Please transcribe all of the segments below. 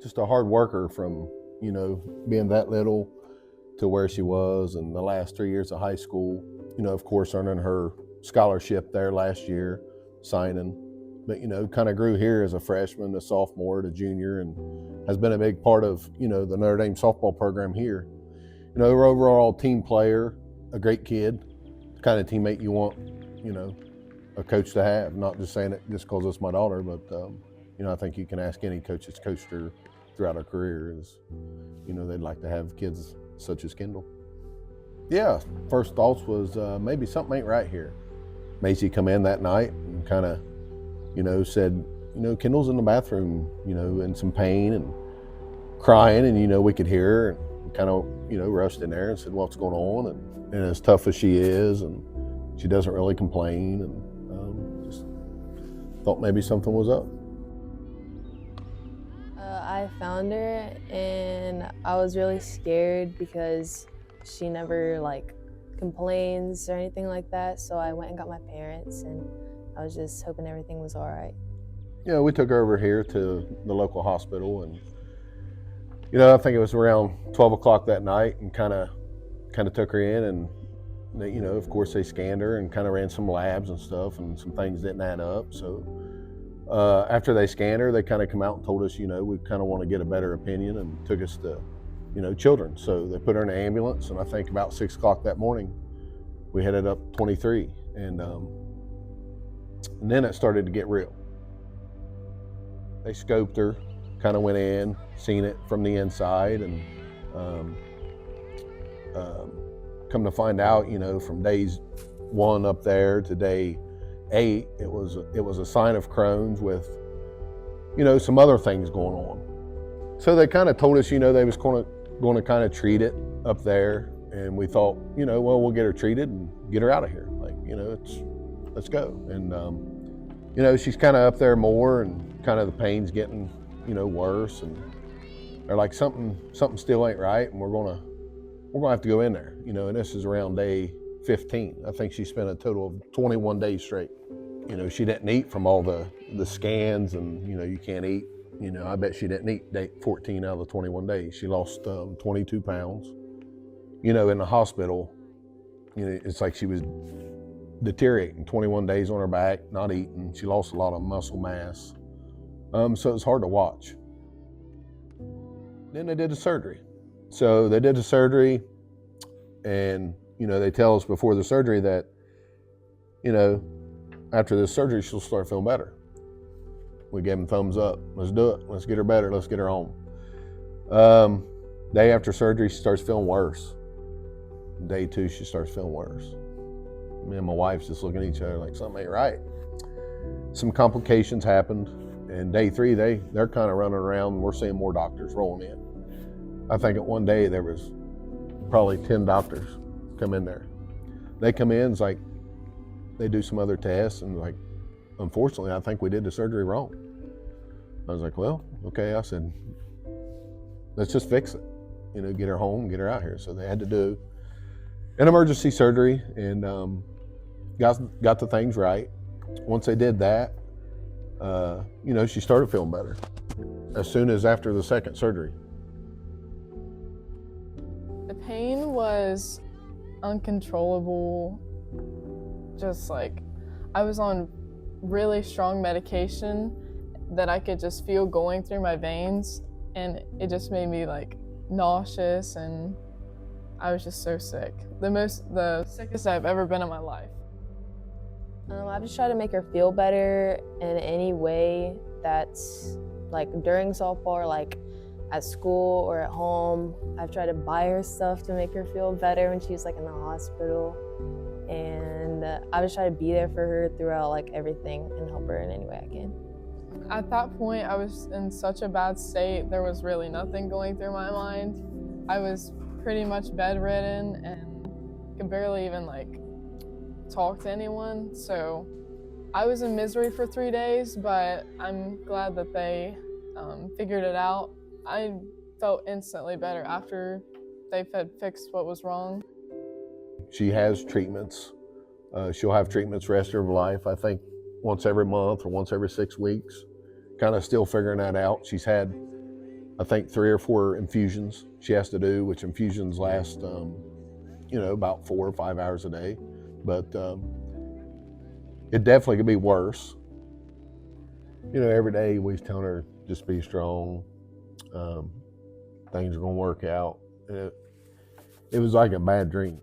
just a hard worker from, being that little to where she was in the last 3 years of high school. Of course, earning her scholarship there last year, signing. But, kind of grew here as a freshman, a sophomore, a junior, and has been a big part of, the Notre Dame softball program here. Her overall team player, a great kid, the kind of teammate you want, a coach to have. Not just saying it just because it's my daughter, but, I think you can ask any coach that's coached her throughout her career is, they'd like to have kids such as Kyndall. Yeah, first thoughts was maybe something ain't right here. Maycee come in that night and kind of, said, Kyndall's in the bathroom, in some pain and crying, and, we could hear her and kind of, rushed in there and said, what's going on? And as tough as she is, and she doesn't really complain, and just thought maybe something was up. I found her and I was really scared because she never complains or anything like that. So I went and got my parents and I was just hoping everything was all right. Yeah, we took her over here to the local hospital, and I think it was around 12 o'clock that night, and kind of took her in, and they, of course they scanned her and kind of ran some labs and stuff, and some things didn't add up. So after they scanned her, they kind of come out and told us, we kind of want to get a better opinion, and took us to, children. So they put her in an ambulance, and I think about 6 o'clock that morning, we headed up 23, and then it started to get real. They scoped her, kind of went in, seen it from the inside, and come to find out, from days 1 up there to day 8, it was a sign of Crohn's with, some other things going on. So they kind of told us, they was going to kind of treat it up there, and we thought, well, we'll get her treated and get her out of here. Let's go. And she's kind of up there more, and kind of the pain's getting, worse, and they're like, something still ain't right, and we're gonna have to go in there, and this is around day 15. I think she spent a total of 21 days straight. She didn't eat from all the scans, and you can't eat. I bet she didn't eat day 14 out of the 21 days. She lost 22 pounds. In the hospital, it's like she was deteriorating. 21 days on her back, not eating. She lost a lot of muscle mass. So it's hard to watch. Then they did the surgery. So they did the surgery, and they tell us before the surgery that, after this surgery, she'll start feeling better. We gave them thumbs up. Let's do it. Let's get her better. Let's get her home. Day after surgery, she starts feeling worse. Day 2, she starts feeling worse. Me and my wife's just looking at each other like something ain't right. Some complications happened, and day 3, they're kind of running around, and we're seeing more doctors rolling in. I think at one day there was probably 10 doctors come in there. They come in, it's like they do some other tests, and unfortunately, I think we did the surgery wrong. I was like, well, okay. I said, let's just fix it. Get her home, get her out here. So they had to do an emergency surgery, and got the things right. Once they did that, she started feeling better as soon as after the second surgery. The pain was uncontrollable. Just I was on really strong medication that I could just feel going through my veins, and it just made me nauseous, and I was just so sick. The sickest I've ever been in my life. I just try to make her feel better in any way that's during softball, or at school or at home. I've tried to buy her stuff to make her feel better when she was in the hospital. And I just try to be there for her throughout everything and help her in any way I can. At that point, I was in such a bad state. There was really nothing going through my mind. I was pretty much bedridden and could barely even talk to anyone. So I was in misery for 3 days, but I'm glad that they figured it out. I felt instantly better after they had fixed what was wrong. She has treatments. She'll have treatments the rest of her life, I think once every month or once every 6 weeks, kind of still figuring that out. She's had I think 3 or 4 infusions she has to do, which infusions last, about 4 or 5 hours a day. But it definitely could be worse. Every day we was telling her, just be strong. Things are gonna work out. It was like a bad dream.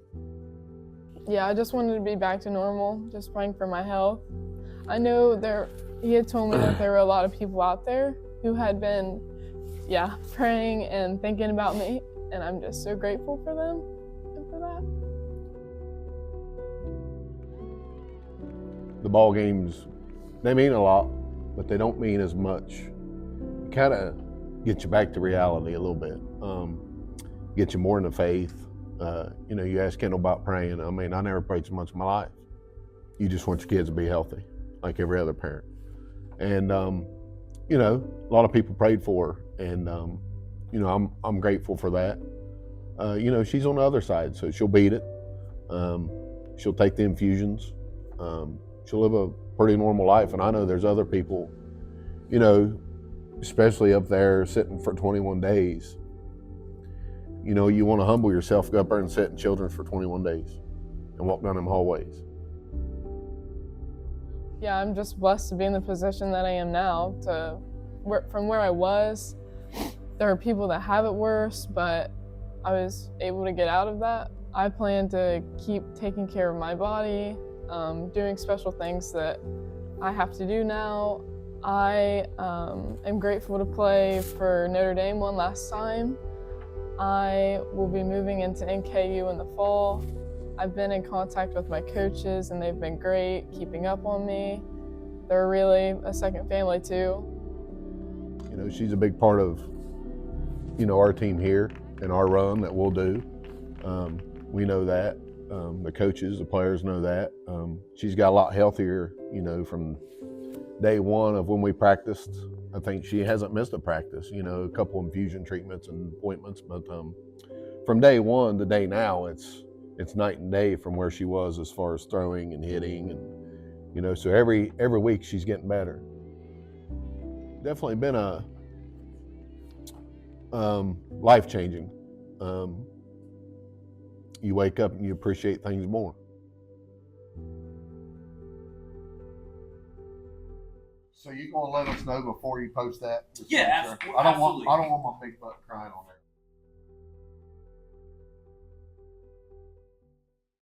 Yeah, I just wanted to be back to normal, just praying for my health. I know he had told me that there were a lot of people out there who had been, praying and thinking about me, and I'm just so grateful for them and for that. The ball games, they mean a lot, but they don't mean as much. Kind of get you back to reality a little bit, get you more into faith. You ask Kyndall about praying. I mean, I never prayed so much in my life. You just want your kids to be healthy, like every other parent. And, a lot of people prayed for her, and, I'm grateful for that. She's on the other side, so she'll beat it. She'll take the infusions. She'll live a pretty normal life. And I know there's other people, especially up there sitting for 21 days. You want to humble yourself, go up there and sit in Children's for 21 days and walk down them hallways. Yeah, I'm just blessed to be in the position that I am now. From where I was, there are people that have it worse, but I was able to get out of that. I plan to keep taking care of my body, doing special things that I have to do now. I am grateful to play for Notre Dame one last time. I will be moving into NKU in the fall. I've been in contact with my coaches, and they've been great keeping up on me. They're really a second family too. She's a big part of, our team here and our run that we'll do. We know that. The coaches, the players know that. She's got a lot healthier, from day one of when we practiced. I think she hasn't missed a practice, a couple infusion treatments and appointments, but from day one to day now, it's night and day from where she was as far as throwing and hitting, and so every week she's getting better. Definitely been a life-changing. You wake up and you appreciate things more. So you gonna let us know before you post that? Yeah, absolutely. I don't want my big butt crying on there.